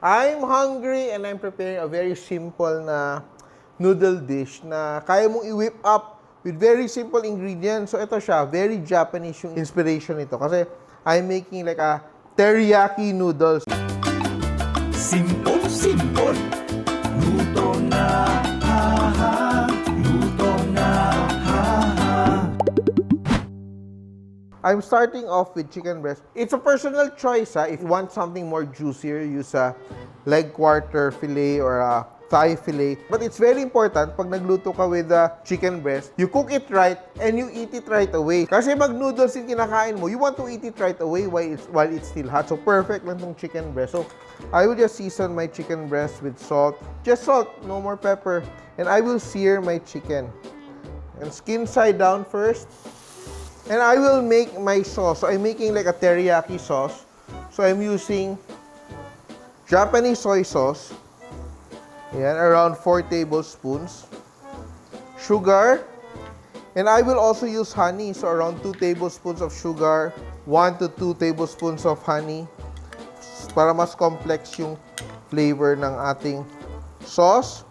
I'm hungry and I'm preparing a very simple na noodle dish na kaya mong i-whip up with very simple ingredients. So ito siya, very Japanese yung inspiration nito kasi I'm making like a teriyaki noodles. Simpol, simpol. Luto na, ha-ha. Luto na, ha-ha. I'm starting off with chicken breast. It's a personal choice, ha. If you want something more juicier, use a leg quarter fillet or a thigh fillet. But it's very important, pag nagluto ka with a chicken breast, you cook it right and you eat it right away. Kasi mag-noodles yung kinakain mo, you want to eat it right away while it's still hot. So perfect lang tong chicken breast. So I will just season my chicken breast with salt. Just salt, no more pepper. And I will sear my chicken. And skin side down first. And I will make my sauce. So I'm making like a teriyaki sauce. So I'm using Japanese soy sauce. Yan, around 4 tablespoons. Sugar. And I will also use honey. So around 2 tablespoons of sugar. 1 to 2 tablespoons of honey. Para mas complex yung flavor ng ating sauce.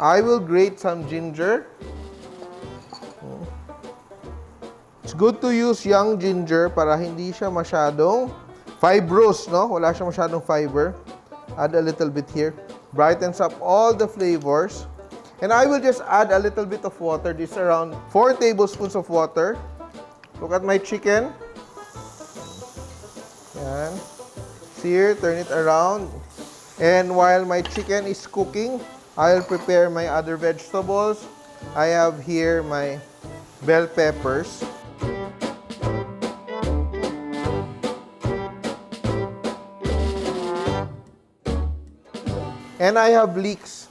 I will grate some ginger. It's good to use young ginger para hindi siya masyadong fibrous, no? Wala siya masyadong fiber. Add a little bit here. Brightens up all the flavors. And I will just add a little bit of water. This is around 4 tablespoons of water. Look at my chicken. Yan. Sear, turn it around. And while my chicken is cooking, I'll prepare my other vegetables. I have here my bell peppers. And I have leeks.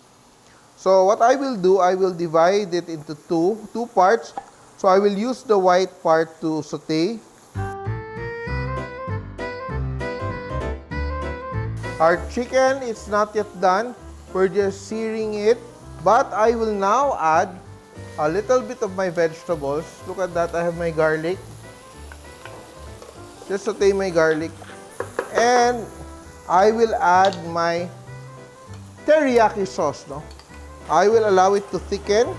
So what I will do, I will divide it into two parts. So I will use the white part to saute. Our chicken is not yet done. We're just searing it. But I will now add a little bit of my vegetables. Look at that, I have my garlic. Just saute my garlic. And I will add my teriyaki sauce, no? I will allow it to thicken,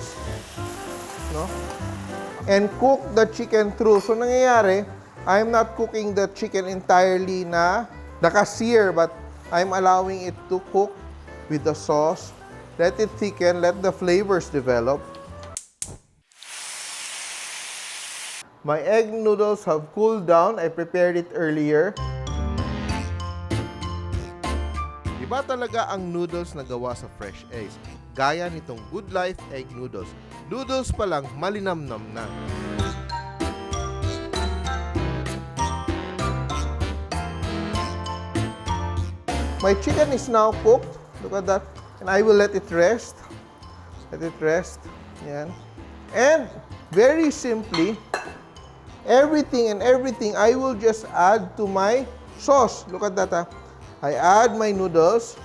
no? And cook the chicken through. So, nangyayari, I'm not cooking the chicken entirely na naka-sear, but I'm allowing it to cook with the sauce. Let it thicken, let the flavors develop. My egg noodles have cooled down. I prepared it earlier. Iba talaga ang noodles na gawa sa fresh eggs. Gaya nitong Good Life Egg Noodles. Noodles pa lang, malinamnam na. My chicken is now cooked. Look at that. And I will let it rest. Let it rest. Yan. And very simply, everything I will just add to my sauce. Look at that. I add my noodles.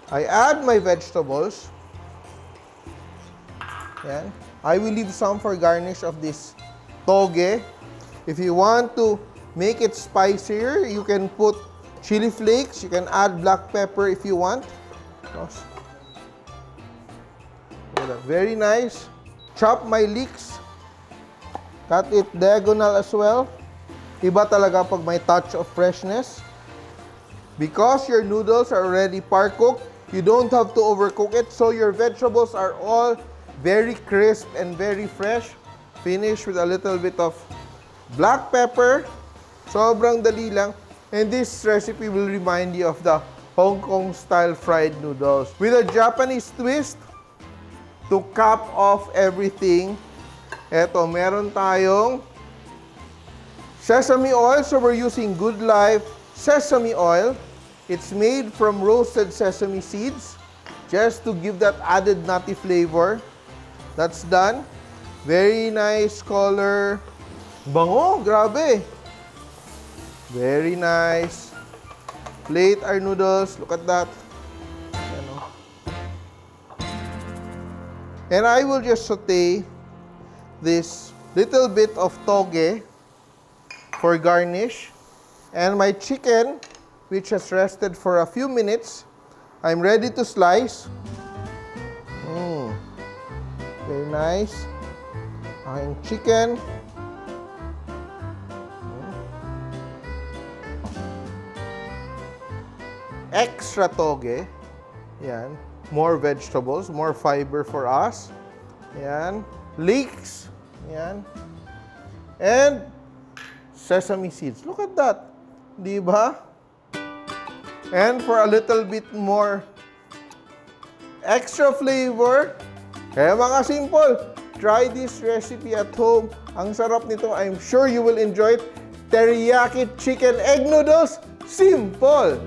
I add my vegetables. Yan. I will leave some for garnish of this toge. If you want to make it spicier, you can put chili flakes. You can add black pepper if you want. Very nice. Chop my leeks. Cut it diagonal as well. Iba talaga pag may touch of freshness. Because your noodles are already par-cooked, you don't have to overcook it. So your vegetables are all very crisp and very fresh. Finish with a little bit of black pepper. Sobrang dali lang. And this recipe will remind you of the Hong Kong style fried noodles. With a Japanese twist, to cap off everything, eto, meron tayong sesame oil. So we're using Good Life Sesame Oil. It's made from roasted sesame seeds, just to give that added nutty flavor. That's done. Very nice color. Bango, grabe. Very nice. Plate our noodles. Look at that. And I will just saute this little bit of toge for garnish. And my chicken which has rested for a few minutes. I'm ready to slice. Very nice. Aking chicken. Extra toge. Yan. More vegetables, more fiber for us. Yan. Leeks. Yan. And sesame seeds. Look at that. Di ba? And for a little bit more extra flavor, kaya mga simple, try this recipe at home. Ang sarap nito. I'm sure you will enjoy it. Teriyaki chicken egg noodles. Simple!